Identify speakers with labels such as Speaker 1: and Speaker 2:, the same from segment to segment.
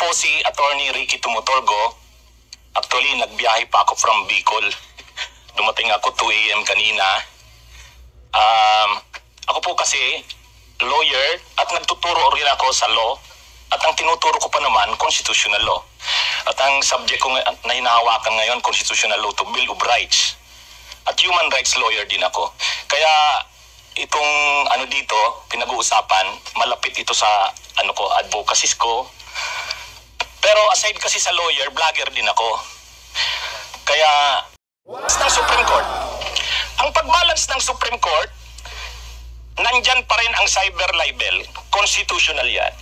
Speaker 1: po si Attorney Ricky Tumutorgo. Actually, nagbiyahe pa ako from Bicol. Dumating ako 2 a.m. kanina. Ako po kasi lawyer at nagtuturo rin ako sa law. At ang tinuturo ko pa naman, constitutional law. At ang subject ko na hinahawakan ngayon, constitutional law to Bill of Rights. At human rights lawyer din ako. Kaya itong dito, pinag-uusapan, malapit ito sa advocacies ko. Pero aside kasi sa lawyer, vlogger din ako. Kaya, ng Supreme Court. Ang pag-balance ng Supreme Court, nandyan pa rin ang cyber libel. Constitutional yan.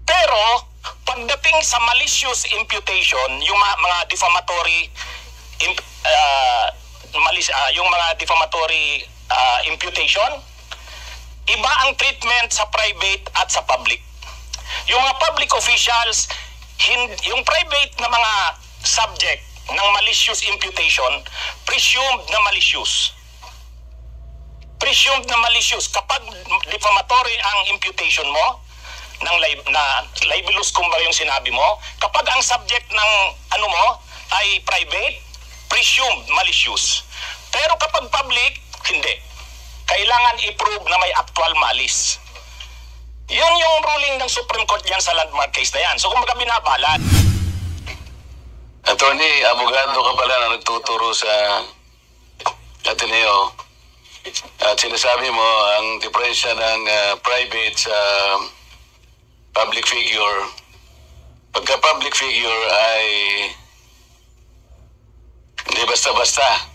Speaker 1: Pero, pagdating sa malicious imputation, yung mga defamatory imputation, iba ang treatment sa private at sa public. Yung mga public officials, yung private na mga subject ng malicious imputation, presumed na malicious. Presumed na malicious. Kapag defamatory ang imputation mo, libelous kumbaga yung sinabi mo, kapag ang subject ng mo ay private, presumed malicious. Pero kapag public, hindi. Kailangan i-prove na may actual malice. Yun yung ruling ng Supreme Court yan sa landmark case na yan. So kung baga binabalat.
Speaker 2: Attorney, abogado ka pala na nagtuturo sa Ateneo. At sinasabi mo ang diferensya ng private sa public figure. Pagka public figure ay hindi basta-basta.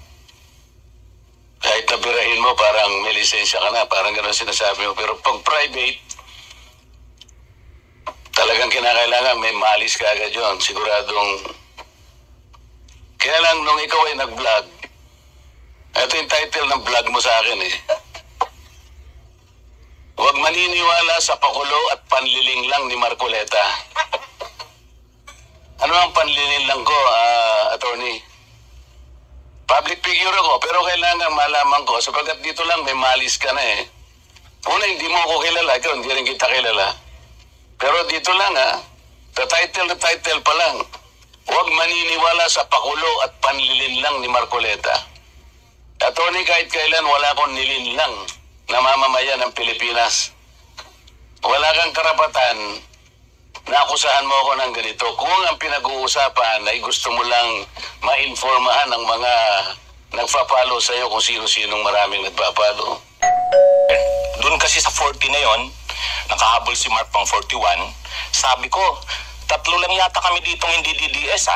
Speaker 2: Kahit nabirahin mo, parang may lisensya ka na, parang gano'n sinasabi mo. Pero pag private, talagang kinakailangan may malis ka agad yun. Siguradong, kaya lang nung ikaw ay nag-vlog, ito yung title ng vlog mo sa akin eh. Huwag maniniwala sa pakulo at panliling lang ni Marcoleta. Ano ang panliling lang ko, attorney? Public figure ako, pero kailangan malaman ko, sapagkat dito lang may malis ka na eh. Una, hindi mo ako kilala, ikaw hindi rin kita kilala. Pero dito lang the title pa lang. Huwag maniniwala sa pakulo at panlilin lang ni Marcoleta. Attorney, kahit kailan wala akong nilinlang na mamamayan ng Pilipinas. Wala kang karapatan na akusahan mo ako ng ganito. Kung ang pinag-uusapan ay gusto mo lang ma-informahan ng mga nagpa-follow sa iyo kung sino-sinong maraming nagpa-follow.
Speaker 1: Doon kasi sa 40 na yon, nakahabol si Mark pang 41, sabi ko, 3 lang yata kami ditong hindi DDS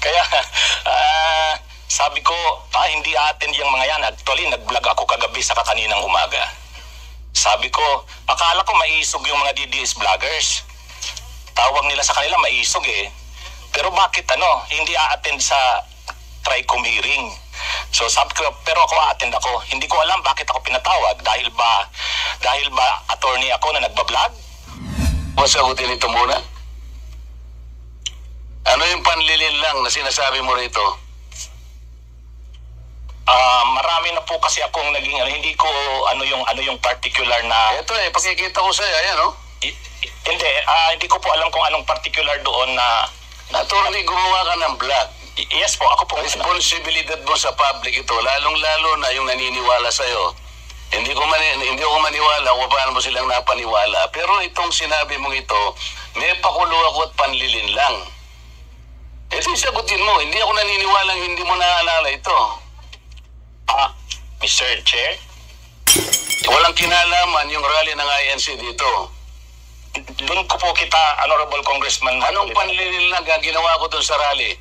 Speaker 1: Kaya, sabi ko, hindi attend yung mga yan. Actually, nag-vlog ako kagabi sa kaninang umaga. Sabi ko, akala ko maisog yung mga DDS vloggers. Tawag nila sa kanila maisog eh. Pero bakit hindi a-attend sa TRICOM hearing? So sabi ko, pero ako a-attend ako. Hindi ko alam bakit ako pinatawag. Dahil ba attorney ako na nagbablog?
Speaker 2: Masagutin ito muna. Ano yung panlilin lang na sinasabi mo rito?
Speaker 1: Marami na po kasi akong naging hindi ko yung particular na
Speaker 2: ito pakikita ko sa'yo, ayan
Speaker 1: hindi ko po alam kung anong particular doon na
Speaker 2: attorney, gumawa ka ng vlog.
Speaker 1: Yes po, ako po.
Speaker 2: Responsibilidad mo sa public ito, lalong-lalo na yung naniniwala sa'yo. Hindi ko maniwala kung paano mo silang napaniwala. Pero itong sinabi mong ito, may pakulo ako at panlilin lang. Ito yung sagutin mo, hindi ako naniniwalang hindi mo naalala ito.
Speaker 1: Mr. Chair?
Speaker 2: Walang kinalaman yung rally ng INC dito.
Speaker 1: Doon ko po kita, Honorable Congressman.
Speaker 2: Anong panlilin lang ang ginawa ko doon sa rally?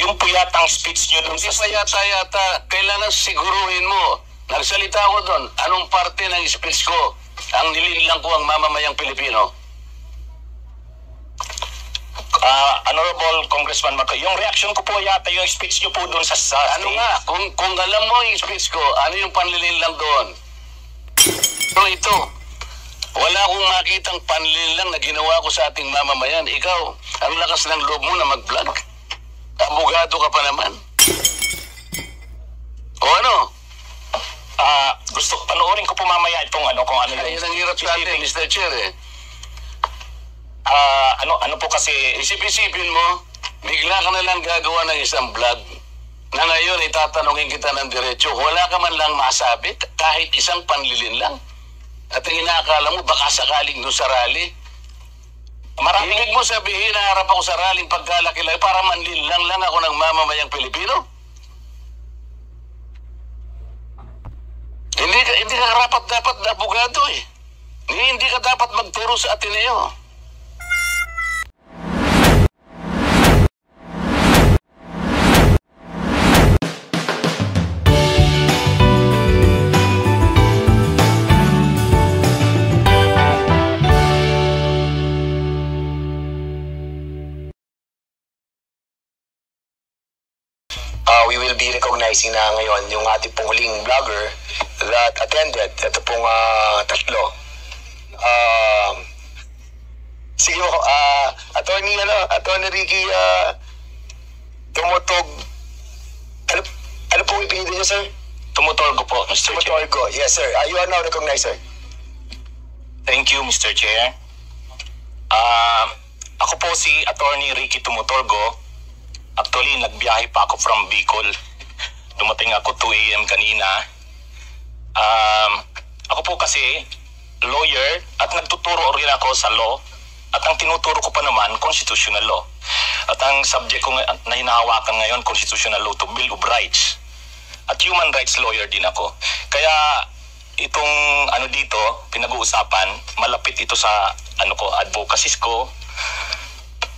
Speaker 1: Yung po yatang speech nyo doon
Speaker 2: sa... Hindi pa yata, kailangan siguruhin mo. Nagsalita ko doon, anong parte ng speech ko ang nilinlang ko ang mamamayang Pilipino?
Speaker 1: Honorable Congressman Marco, yung reaction ko po yata yung speech nyo po doon sa
Speaker 2: ano
Speaker 1: stage.
Speaker 2: nga, kung alam mo yung speech ko, ano yung panlilin lang doon? Pero ito, wala akong makitang panlilin lang na ginawa ko sa ating mamamayan. Ikaw, ang lakas ng loob mo na mag-vlog. Abogado ka pa naman. O ano?
Speaker 1: Gusto, panoorin ko po mamaya mamaya itong kung ano
Speaker 2: Ay, yun ang hirap sa atin, Mr. Chair eh.
Speaker 1: Ano po kasi,
Speaker 2: Isip-isipin mo, bigla ka na lang gagawa ng isang vlog na ngayon itatanungin kita ng diretso. Wala ka man lang masabi, kahit isang panlilin lang. At ang inaakala mo, baka sakaling doon sa rally. Ibig mo sabihin, naharap ako sa rallying pagkalaki-laki para manlilang lang ako ng mamamayang Pilipino? Hindi ka dapat na abogado eh. Hindi ka dapat magturo sa Ateneo.
Speaker 3: We will be recognizing na ngayon yung ating pong huling vlogger that attended. Ito pong tatlo. Sige mo, Attorney Ricky Tumutog. Ano pong ipinili niyo, sir?
Speaker 1: Tumutorgo po, Mr. Chair.
Speaker 3: Tumutog. Yes, sir. You are now recognized, sir.
Speaker 1: Thank you, Mr. Chair. Ako po si Attorney Ricky Tumutorgo. Actually, nagbiyahe pa ako from Bicol. Dumating ako 2 a.m. kanina. Ako po kasi lawyer at nagtuturo rin ako sa law. At ang tinuturo ko pa naman, constitutional law. At ang subject ko na hinahawakan ngayon, constitutional law to Bill of Rights. At human rights lawyer din ako. Kaya itong dito, pinag-uusapan, malapit ito sa advocacies ko.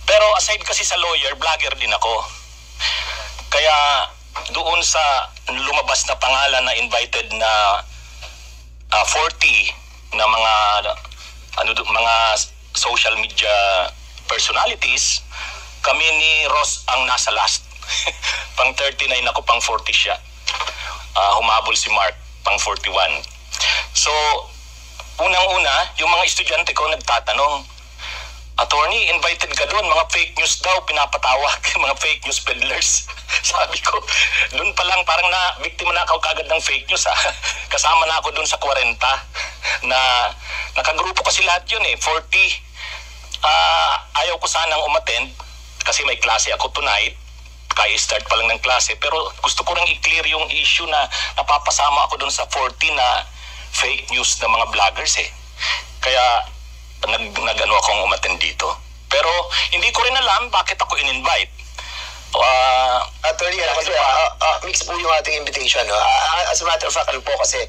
Speaker 1: Pero aside kasi sa lawyer, vlogger din ako. Kaya doon sa lumabas na pangalan na invited na 40 na mga social media personalities, kami ni Ross ang nasa last. Pang 39 ako, pang 40 siya. Humabol si Mark, pang 41. So, unang-una, yung mga estudyante ko nagtatanong, Attorney, invited ka doon, mga fake news daw, pinapatawag, mga fake news peddlers. Sabi ko, doon pa lang parang biktima na ako kagad ng fake news Kasama na ako doon sa 40 na nakagrupo kasi lahat yun 40. Ayaw ko sanang umattend kasi may klase ako tonight. Kaya start pa lang ng klase. Pero gusto ko rin i-clear yung issue na napapasama ako doon sa 40 na fake news na mga vloggers Kaya akong umattend dito. Pero hindi ko rin alam bakit ako in-invite.
Speaker 3: Attorney, mix po yung ating invitation. As a matter of fact, po kasi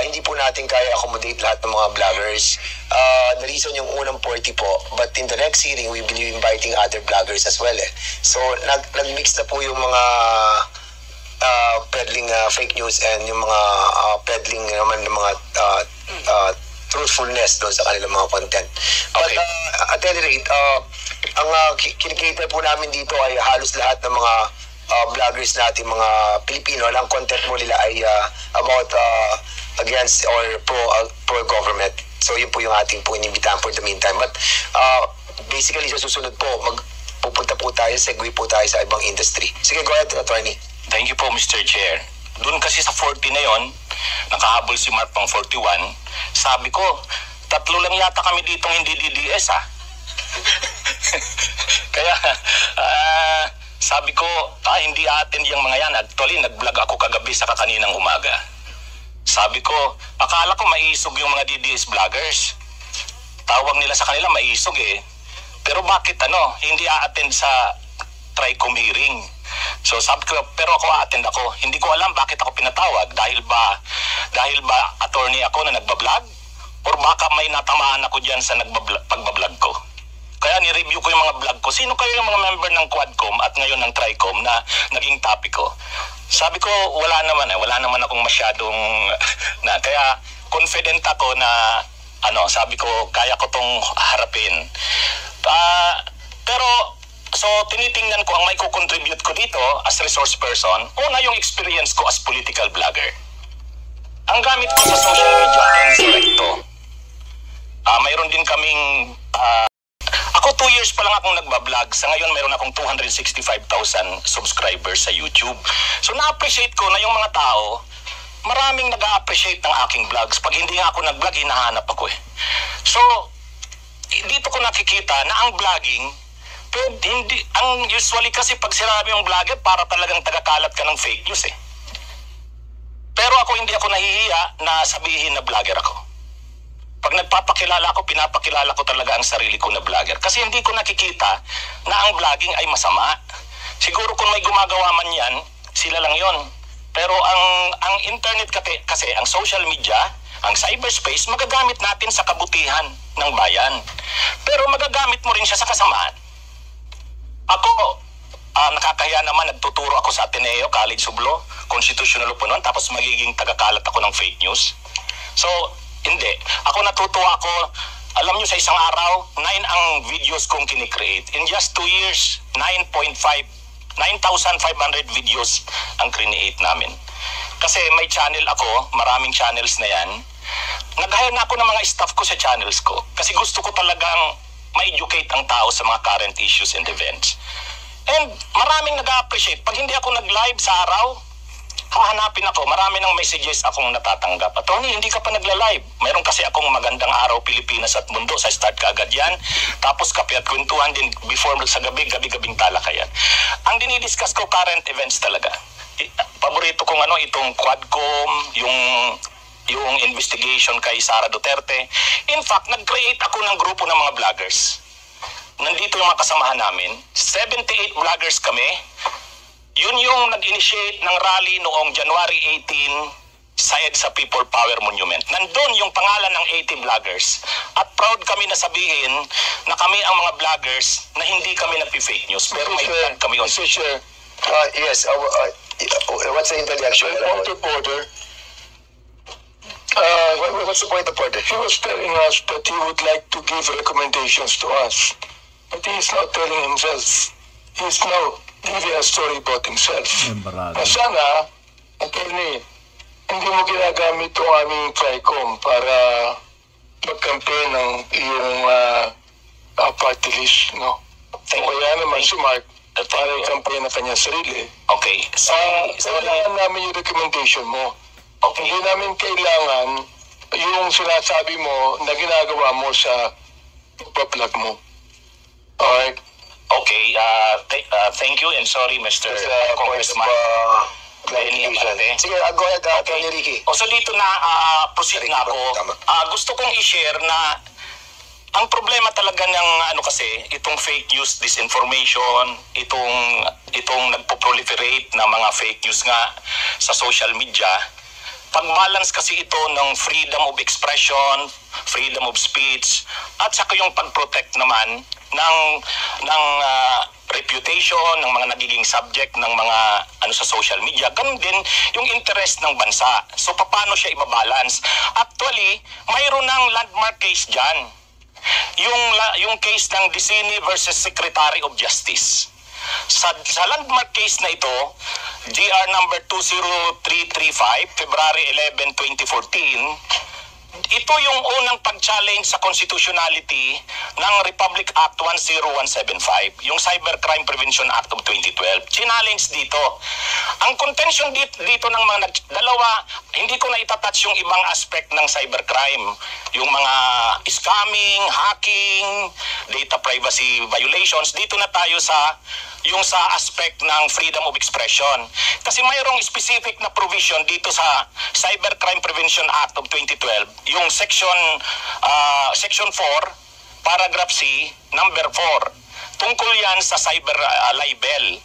Speaker 3: hindi po natin kaya accommodate lahat ng mga vloggers. The reason yung unang 40 po, but in the next hearing, we will be inviting other vloggers as well So, nag-mix na po yung mga peddling fake news and yung mga peddling naman ng mga truthfulness doon sa kanilang mga content. But at any rate, ang kinikater po namin dito ay halos lahat ng mga vloggers natin, mga Pilipino, ang content mo nila ay about against or pro government. So yun po yung ating po inimbitahan for the meantime. But basically sa susunod po, pupunta po tayo, segue po tayo sa ibang industry. Sige, go ahead, Attorney.
Speaker 1: Thank you po, Mr. Chair. Doon kasi sa 40 na yon, nakahabol si Mark pang 41. Sabi ko, 3 lang yata kami ditong hindi DDS Kaya sabi ko, hindi atin yung mga yan. Actually, nag-vlog ako kagabi sa kaninang umaga. Sabi ko, akala ko maisog yung mga DDS vloggers. Tawag nila sa kanila maisog Pero bakit hindi a-attend sa TRICOM hearing? So sabi ko, pero ako attend ako. Hindi ko alam bakit ako pinatawag. Dahil ba attorney ako na nagbablog? Or baka may natamaan ako dyan sa pagbablog ko? Kaya ni-review ko yung mga vlog ko. Sino kayo yung mga member ng Quadcom at ngayon ng TRICOM na naging topic ko? Sabi ko, wala naman akong masyadong kaya confident ako na sabi ko, kaya ko tong harapin. Pero so, tinitingnan ko ang may kukontribute ko dito as resource person. Una yung experience ko as political vlogger. Ang gamit ko sa social media, Insurrecto. Mayroon din kaming... ako 2 years pa lang akong nagbablog. Sa ngayon, mayroon akong 265,000 subscribers sa YouTube. So, na-appreciate ko na yung mga tao maraming nag-a-appreciate ng aking vlogs. Pag hindi nga ako nag-vlog, hinahanap ako eh. So, dito ko nakikita na ang vlogging, usually kasi pag sinabi yung vlogger, para talagang tagakalat ka ng fake news eh. Pero hindi ako nahihiya na sabihin na vlogger ako. Pag nagpapakilala ako, pinapakilala ko talaga ang sarili ko na vlogger. Kasi hindi ko nakikita na ang vlogging ay masama. Siguro kung may gumagawa man yan, sila lang yon. Pero ang internet kasi, ang social media, ang cyberspace, magagamit natin sa kabutihan ng bayan. Pero magagamit mo rin siya sa kasamaan. Ako, nakakahiya naman, nagtuturo ako sa Ateneo, College of Law, Constitutional Law po noon, tapos magiging tagakalat ako ng fake news. So, hindi. Ako natutuwa ako, alam nyo sa isang araw, 9 ang videos kong kinikreate. In just 2 years, 9,500 videos ang create namin. Kasi may channel ako, maraming channels na yan. Nag-hire na ako ng mga staff ko sa channels ko. Kasi gusto ko talagang ma-educate ang tao sa mga current issues and events. And maraming nag-appreciate. Pag hindi ako nag-live sa araw, hahanapin ako. Marami ng messages akong natatanggap. At Tony, hindi ka pa nagla-live. Mayroon kasi akong magandang araw Pilipinas at mundo. Sa start ka agad yan. Tapos kape at kwentuhan din before sa gabi-gabing talakayan. Ang dinidiscuss ko, current events talaga. Paborito kong itong Quadcom, yung investigation kay Sara Duterte. In fact, nag-create ako ng grupo ng mga vloggers. Nandito yung mga kasamahan namin. 78 vloggers kami. Yun yung nag-initiate ng rally noong January 18 sa EDSA People Power Monument. Nandun yung pangalan ng 80 vloggers. At proud kami na sabihin na kami ang mga vloggers na hindi kami nagpi-fake news. Pero may vlog kami on.
Speaker 3: Mr. Chair, yes, what's the interjection?
Speaker 4: Point of order.
Speaker 3: What's the point of order?
Speaker 4: He was telling us that he would like to give recommendations to us. But he is not telling himself. He is now giving a story about himself. Sana, attorney, hindi mo ginagamit ang aming TRICOM para mag-campaign ng iyong party list, no? Kaya naman si Mark, para i-campaign na kanyang sarili.
Speaker 1: Okay.
Speaker 4: Kailangan namin yung recommendation mo.
Speaker 1: Okay.
Speaker 4: Hindi namin kailangan yung sinasabi mo na ginagawa mo sa pag-vlog mo. Alright?
Speaker 1: Okay. Thank you and sorry, Mr. Congressman. Benny Abate.
Speaker 3: Sige, go ahead, Attorney Ricky.
Speaker 1: So dito na, proceed na ako. Gusto kong i-share na ang problema talaga ng kasi, itong fake news, disinformation, itong nagpo-proliferate na mga fake news nga sa social media. Pag-balance kasi ito ng freedom of expression, freedom of speech, at saka yung pag-protect naman ng reputation ng mga nagiging subject ng mga sa social media. Ganun din yung interest ng bansa. So paano siya i-balance? Actually, mayroon ng landmark case dyan. Yung case ng Dicini versus Secretary of Justice. Sa landmark case na ito, GR number 20335, February 11, 2014, ito yung unang pag-challenge sa constitutionality ng Republic Act 10175, yung Cybercrime Prevention Act of 2012. Challenge dito. Ang contention dito ng mga dalawa, hindi ko na itatouch yung ibang aspect ng cybercrime. Yung mga scamming, hacking, data privacy violations. Dito na tayo sa aspect ng freedom of expression. Kasi mayroong specific na provision dito sa Cybercrime Prevention Act of 2012, yung section 4, paragraph C, number 4. Tungkol yan sa cyber libel.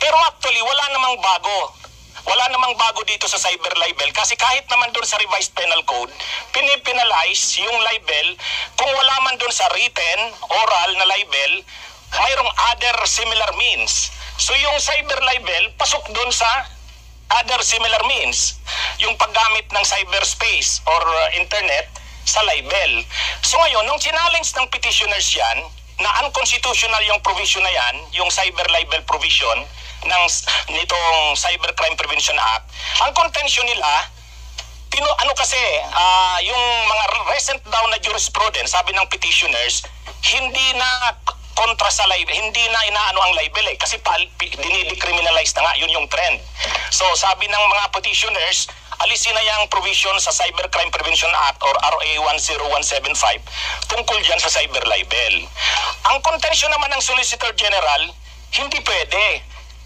Speaker 1: Pero actually, wala namang bago. Wala namang bago dito sa cyber libel kasi kahit naman doon sa revised penal code, pinipenalize yung libel kung wala man doon sa written, oral na libel, mayroong other similar means. So yung cyber libel, pasok doon sa other similar means. Yung paggamit ng cyberspace or internet sa libel. So ngayon, nung challenge ng petitioners yan, na unconstitutional yung provision na yan, yung cyber libel provision nitong Cybercrime Prevention Act, ang contention nila, yung mga recent daw na jurisprudence, sabi ng petitioners, hindi na kontra sa libel, hindi na inaano ang libel kasi dinidecriminalize na nga, yun yung trend. So sabi ng mga petitioners, alisin na yung provision sa Cybercrime Prevention Act or RA 10175 tungkol dyan sa cyber libel. Ang contention naman ng Solicitor General, hindi pwede.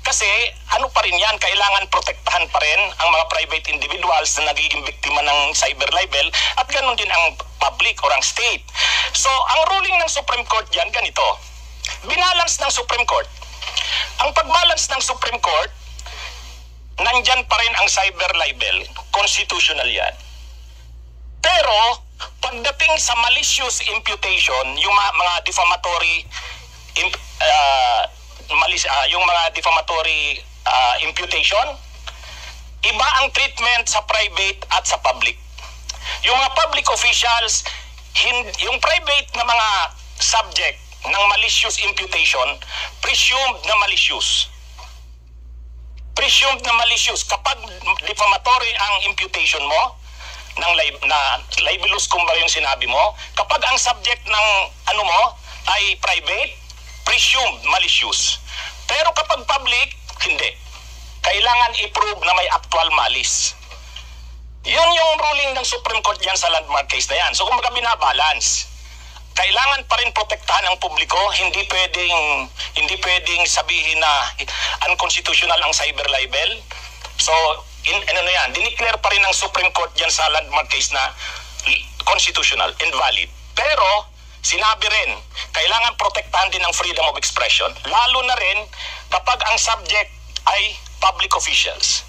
Speaker 1: Kasi ano pa rin yan, kailangan protektahan pa rin ang mga private individuals na nagiging biktima ng cyber libel at ganun din ang public or ang state. So ang ruling ng Supreme Court dyan, ganito. Binalance ng Supreme Court. Ang pagbalance ng Supreme Court, nandyan pa rin ang cyber libel, constitutional yan. Pero pagdating sa malicious imputation, yung mga defamatory yung mga defamatory imputation, iba ang treatment sa private at sa public. Yung mga public officials, yung private na mga subject ng malicious imputation, presumed na malicious. Presumed na malicious. Kapag defamatory ang imputation mo, na libelous kumbaga yung sinabi mo, kapag ang subject ng ano mo ay private, presumed malicious. Pero kapag public, hindi. Kailangan i-prove na may actual malice. Yun yung ruling ng Supreme Court yan sa landmark case na yan. So kung binabalance, kailangan pa rin protektahan ang publiko, hindi pwedeng sabihin na unconstitutional ang cyber libel. So, dineclare pa rin ng Supreme Court yan sa landmark case na constitutional, invalid. Pero, sinabi rin, kailangan protektahan din ang freedom of expression, lalo na rin kapag ang subject ay public officials.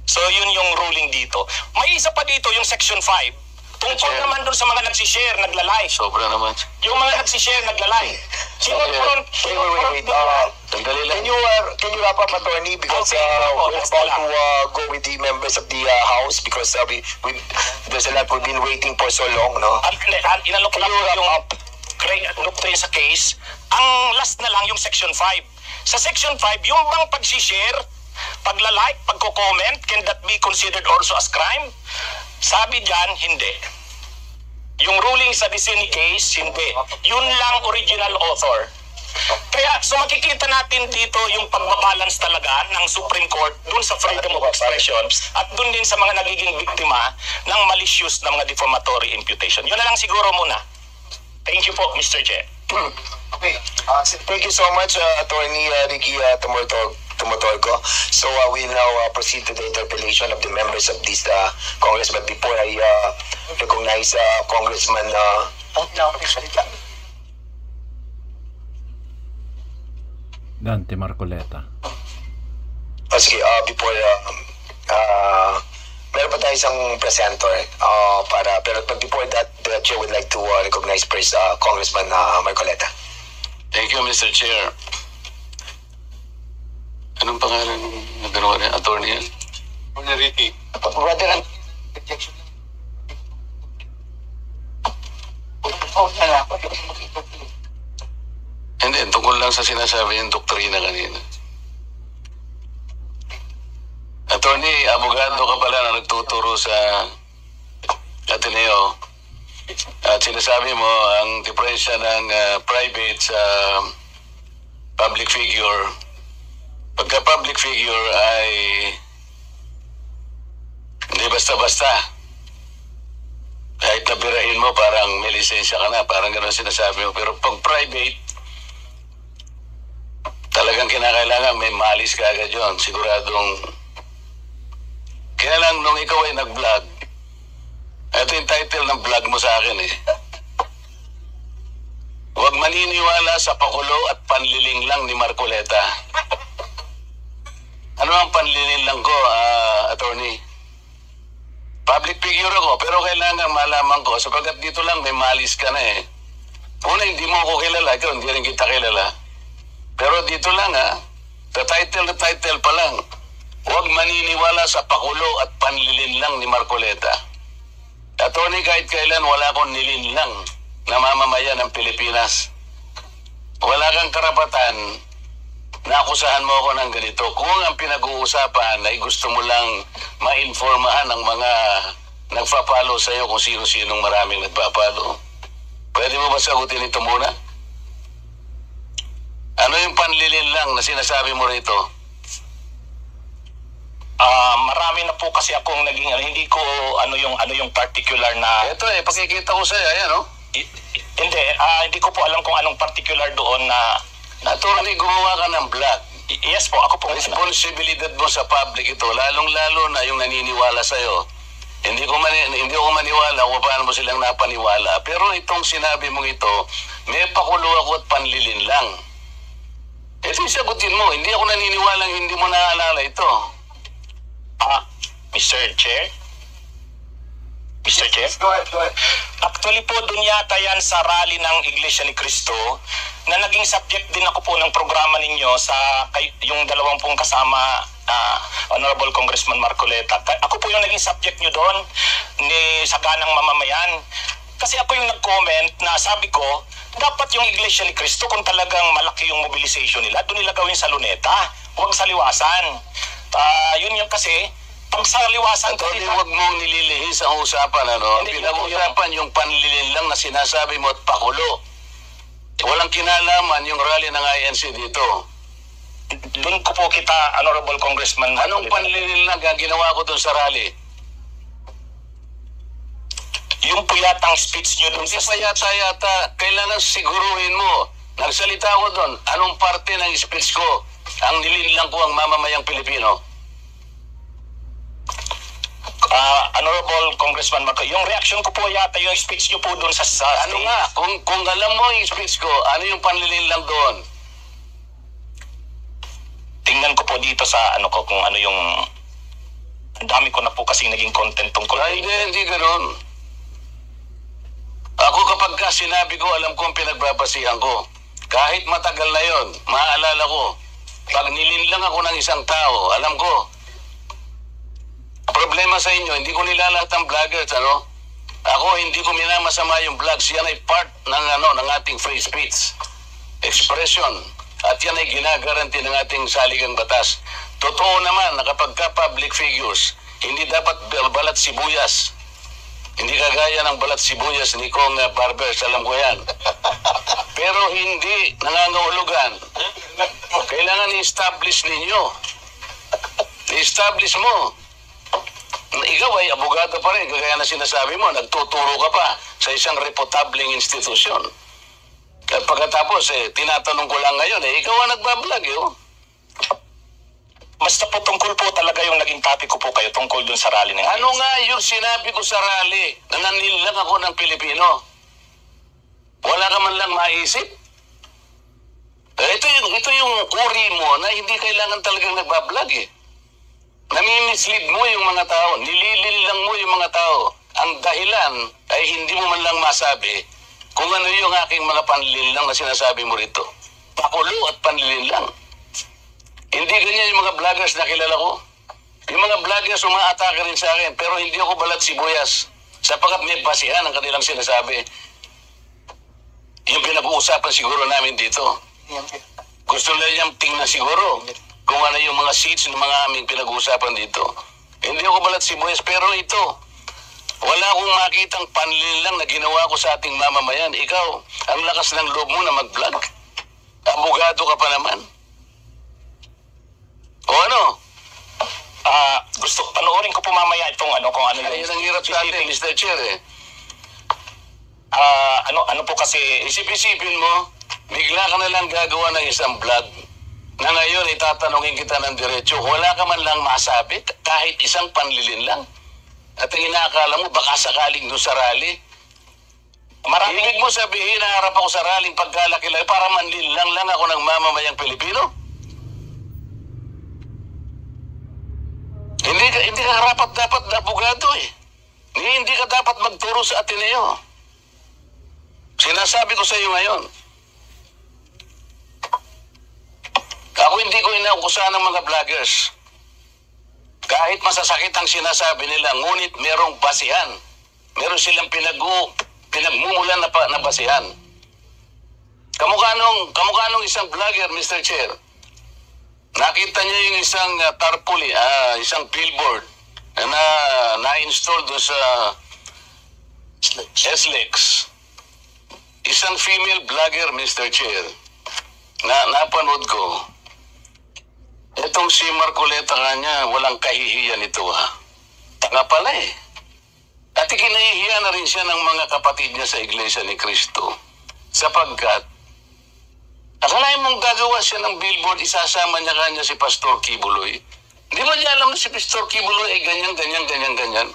Speaker 1: So yun yung ruling dito. May isa pa dito, yung Section 5, tungkol naman doon sa mga nagsishare, naglalay.
Speaker 2: Sobra naman.
Speaker 1: Yung mga nagsishare, naglalay.
Speaker 3: Wait. Can you wrap up, Attorney? Because we're about to go with the members of the House because there's a lot we've been waiting for so long, no?
Speaker 1: Inalok lang yung doctrine sa case. Ang last na lang yung Section 5. Sa Section 5, yung bang pagsishare, paglalike, pagko-comment, can that be considered also as crime? Sabi dyan, hindi. Yung ruling sa Dicini case, hindi. Yun lang original author. Kaya, so makikita natin dito yung pagbabalance talaga ng Supreme Court dun sa freedom of expression at dun din sa mga nagiging biktima ng malicious na mga defamatory imputation. Yun na lang siguro muna. Thank you po, Mr. Chair.
Speaker 3: Okay. Thank you so much, Attorney Ricky Tumotolco. So we'll now proceed to the interpellation of the members of this Congress. But before I recognize Congressman
Speaker 5: Dante Marcoleta.
Speaker 3: Sige, before meron pa tayo isang presenter pero before that, the Chair would like to recognize first Congressman Marcoleta.
Speaker 2: Thank you, Mr. Chair. Anong pangalan ng gano'n niya? Attorney yan? Attorney Ricky.
Speaker 3: Brother, objection.
Speaker 2: Hindi, tungkol lang sa sinasabi yung doktrina kanina. Attorney, abogado ka pala na nagtuturo sa Ateneo. At sinasabi mo, ang diferensya ng private sa public figure, pagka public figure ay hindi basta-basta. Kahit nabirahin mo, parang may lisensya ka na, parang gano'n sinasabi mo. Pero pag private, talagang kinakailangan may malis ka agad yun. Siguradong, kaya lang nung ikaw ay nag-vlog, ito yung title ng vlog mo sa akin eh. Huwag maniniwala sa pakulo at panliling lang ni Marcoleta. Ano ang panliling lang ko, Attorney? Public figure ako, pero kailangan malaman ko, sapagkat dito lang may malis ka na eh. Una, hindi mo ako kilala, ikaw hindi rin kita kilala. Pero dito lang the title pa lang. Huwag maniniwala sa pakulo at panlilin lang ni Marcoleta. Attorney, kahit kailan wala akong nilinlang na mamamayan ng Pilipinas. Wala kang karapatan na akusahan mo ako ng ganito. Kung ang pinag-uusapan ay gusto mo lang ma-informahan ng mga nagpapalo sa iyo kung sino-sinong maraming nagpapalo. Pwede mo ba sagutin ito muna? Ano yung panlilin lang na sinasabi mo rito?
Speaker 1: Marami na po kasi akong naging hindi ko ano yung particular na
Speaker 2: Ito pakikita ko sa'yo, ayan
Speaker 1: hindi ko po alam kung anong particular doon na
Speaker 2: Attorney, gumawa ka ng vlog.
Speaker 1: yes po, ako po
Speaker 2: Responsibilidad mo sa public ito, lalong-lalo na yung naniniwala sa'yo. Hindi ko maniwala kung paano mo silang napaniwala. Pero itong sinabi mong ito, may pakulo ako at panlilin lang. Ito yung sagutin mo. Hindi ako naniniwalang hindi mo naalala ito.
Speaker 1: Mr. Chair? Mr. Chair?
Speaker 4: Go ahead.
Speaker 1: Actually po, dun yata yan sa rally ng Iglesia ni Cristo na naging subject din ako po ng programa ninyo sa yung dalawang pong kasama Honorable Congressman Marcoleta. Ako po yung naging subject nyo doon ni Saganang Mamamayan. Kasi ako yung nag-comment na sabi ko, dapat yung Iglesia ni Cristo kung talagang malaki yung mobilization nila, doon nila gawin sa Luneta, huwag sa Liwasan. Yun yung kasi, pag sa Liwasan...
Speaker 2: Attorney, huwag mong nililihis ang usapan, ano? Pinag-usapan yung panlilin lang na sinasabi mo at pakulo. Walang kinalaman yung rally ng INC dito.
Speaker 1: Doon ko po kita, Honorable Congressman...
Speaker 2: Anong panlilin lang ang ginawa ko doon sa rally?
Speaker 1: Yung po yatang speech nyo doon
Speaker 2: Hindi pa yata, kailangan siguruhin mo. Nagsalita ko doon, anong parte ng speech ko ang nilinlang ko ang mamamayang Pilipino?
Speaker 1: Honorable Congressman Marco, yung reaction ko po yata yung speech nyo po doon sa
Speaker 2: Ano nga, kung alam mo yung speech ko, ano yung panlilinlang doon?
Speaker 1: Tingnan ko po dito sa ano ko kung ano yung ang dami ko na po kasi naging content tungkol.
Speaker 2: Hindi ganoon. Ako kapag ka sinabi ko, alam ko ang pinagbabasihan ko. Kahit matagal na yon, maaalala ko. Pag nilinlang ako ng isang tao, alam ko. Problema sa inyo, hindi ko nilalat ang vloggers, ano? Ako, hindi ko minamasama yung vlogs. Yan ay part ng ating free speech. Expression. At yan ay ginagaranti ng ating saligang batas. Totoo naman na kapag ka public figures, hindi dapat balat sibuyas. Hindi kagaya ng balat sibuyas ni Kong Barbers, alam ko yan. Pero hindi nangangahulugan. Kailangan i-establish ninyo. I-establish mo. Ikaw ay abogado pa rin, kagaya na sinasabi mo, nagtuturo ka pa sa isang reputableng institusyon. At pagkatapos, tinatanong ko lang ngayon, ikaw ang nagbablog,
Speaker 1: Basta po tungkol po talaga yung naging topic ko po kayo tungkol dun sa rally ng
Speaker 2: Ano nga yung sinabi ko sa rally na nanilang ako ng Pilipino? Wala ka man lang maisip? Ito yung uri mo na hindi kailangan talagang nagbablog Nami-mislead mo yung mga tao, nililin lang mo yung mga tao. Ang dahilan ay hindi mo man lang masabi kung ano yung aking mga panlilin lang na sinasabi mo rito. Pakulo at panlilin lang. Hindi ganyan yung mga vloggers na kilala ko. Yung mga vloggers umaatake rin sa akin, pero hindi ako balat sibuyas. Sapagkat may basihan ang kanilang sinasabi. Yung pinag-uusapan siguro namin dito. Gusto nila niyang tingnan siguro kung ano yung mga seats ng mga aming pinag-uusapan dito. Hindi ako balat sibuyas, pero ito, wala akong makitang panlilin lang na ginawa ko sa ating mamamayan. Ikaw, ang lakas ng loob mo na mag-vlog. Abogado ka pa naman. O ano?
Speaker 1: Gusto panoorin ko po mamaya itong ano kung ano
Speaker 2: Ayun ang hirap sa atin, Mr. Chair
Speaker 1: ano po kasi
Speaker 2: Isip-isipin mo, bigla ka na lang gagawa ng isang vlog na ngayon itatanungin kita ng diretso. Wala ka man lang masabi, kahit isang panlilin lang. At ang inaakala mo, baka sakaling doon sa rally. Ibig mo sabihin, naharap ako sa rallyng pagkalaki-laki para manlilang lang ako ng mamamayang Pilipino? Hindi ka dapat na abogado Hindi ka dapat magturo sa Ateneo. Sinasabi ko sa iyo ngayon. Ako hindi ko inaukusahan ng mga vloggers. Kahit masasakit ang sinasabi nila, ngunit merong basihan. Meron silang pinagmumulan na basihan. Kamukha nung isang vlogger, Mr. Chair. Nakita niya yung isang tarpaulin, isang billboard na na-install doon sa SLEX. Isang female vlogger, Mr. Chair. napanood ko, itong si Marcoleta kanya, walang kahihiyan ito ha. Tanga pala eh. At ikinahihiya na rin siya ng mga kapatid niya sa Iglesia ni Cristo. Sapagkat, akalain mong gagawa siya ng billboard, isasama niya kanya si Pastor Kibuloy. Hindi ba niya alam na si Pastor Kibuloy ay ganyan.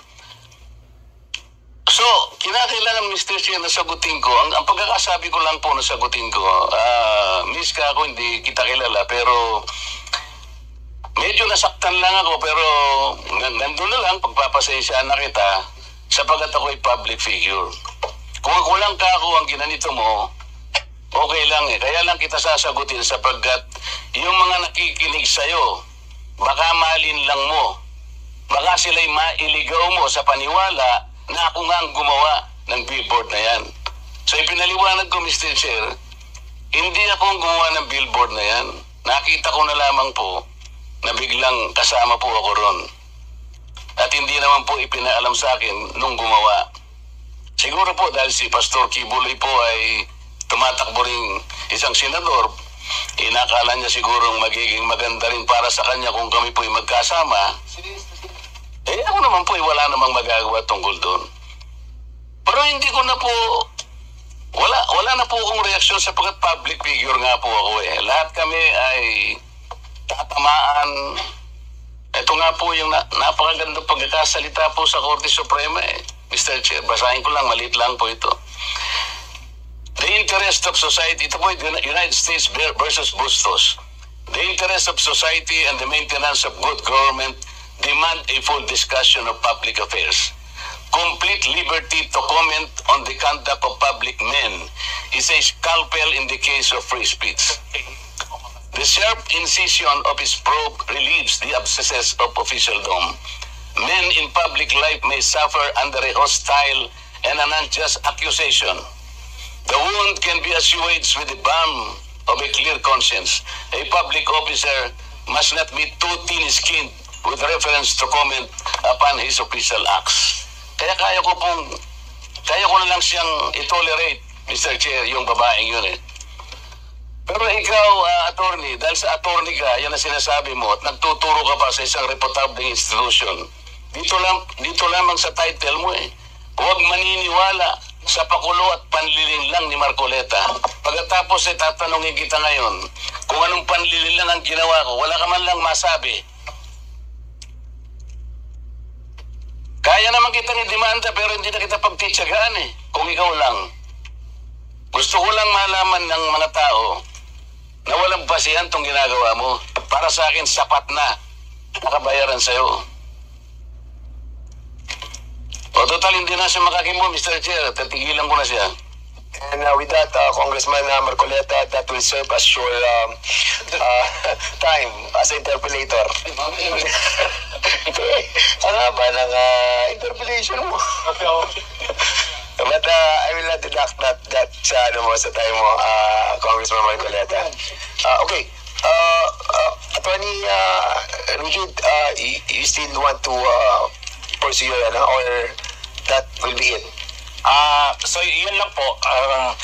Speaker 2: So, kinakailangan Mr. Chair na sagutin ko. Ang pagkakasabi ko lang po na sagutin ko, miss ka ako, hindi kita kilala, pero medyo nasaktan lang ako, pero nandun na lang, pagpapasensya na kita, sapagat ako ay public figure. Kung ako lang ka ako ang ginanito mo, okay lang eh. Kaya lang kita sasagutin sapagkat yung mga nakikinig sa'yo, baka malin lang mo. Baka sila'y mailigaw mo sa paniwala na ako nga ang gumawa ng billboard na yan. So ipinaliwanag ko, Mr. Chair, hindi ako ang gumawa ng billboard na yan. Nakita ko na lamang po na biglang kasama po ako ron. At hindi naman po ipinaalam sa akin nung gumawa. Siguro po dahil si Pastor Kibuloy po ay tumatakbo ring isang senador, inakala niya siguro magiging maganda rin para sa kanya kung kami po ay magkasama. Ako naman po wala namang magagawa tungkol doon. Pero hindi ko na po, wala na po akong reaksyon sapagkat public figure nga po ako eh. Lahat kami ay tatamaan. Ito nga po yung napakagandang pagkakasalita po sa Korte Suprema eh. Mr. Chair, basahin ko lang, maliit lang po ito. The interest of society, ito po United States versus Bustos. The interest of society and the maintenance of good government demand a full discussion of public affairs. Complete liberty to comment on the conduct of public men is a scalpel in the case of free speech. The sharp incision of his probe relieves the abscesses of officialdom. Men in public life may suffer under a hostile and an unjust accusation. The wound can be assuaged with the balm of a clear conscience. A public officer must not be too thin-skinned with reference to comment upon his official acts. Kaya kaya ko na lang siyang i-tolerate, Mr. Chair, yung babaeng yun eh. Pero ikaw, attorney, dahil sa attorney ka, yan ang sinasabi mo, at nagtuturo ka pa sa isang reputable institution, dito lamang sa title mo eh, huwag maniniwala sa pakulo at panliling lang ni Marcoleta. Pagkatapos tatanungin kita ngayon, kung anong panliling lang ang ginawa ko, wala ka man lang masabi. Kaya naman kita ni demanda pero hindi na kita pagtitsagaan eh, kung ikaw lang. Gusto ko lang malaman ng mga tao na walang basihan tong ginagawa mo. Para sa akin, sapat na nakabayaran sa'yo. O total, hindi na siya makakimo, Mr. Chair. Tatigilan ko na siya.
Speaker 3: And with that, Congressman Marcoleta, that will serve as your time as interpolator. Ang haba ng interpolation mo. But I will not deduct that sa time mo, Congressman Marcoleta. Okay. Attorney Rigid, you still want to pursue your or that will be it?
Speaker 1: So yun lang po.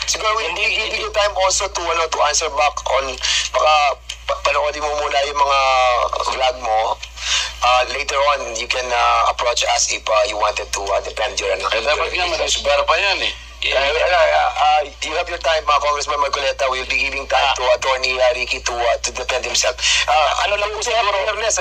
Speaker 3: Siguro we'll give you time also to answer back on baka panoodin mo muna yung mga vlog mo. Later on, you can approach us if you wanted to defend your
Speaker 2: Dapat nga mag-isbar pa yan eh.
Speaker 3: You have your time, Congressman Marcoleta. We'll be giving time to Attorney Ricky to defend himself. Ano lang po siguro, fairness,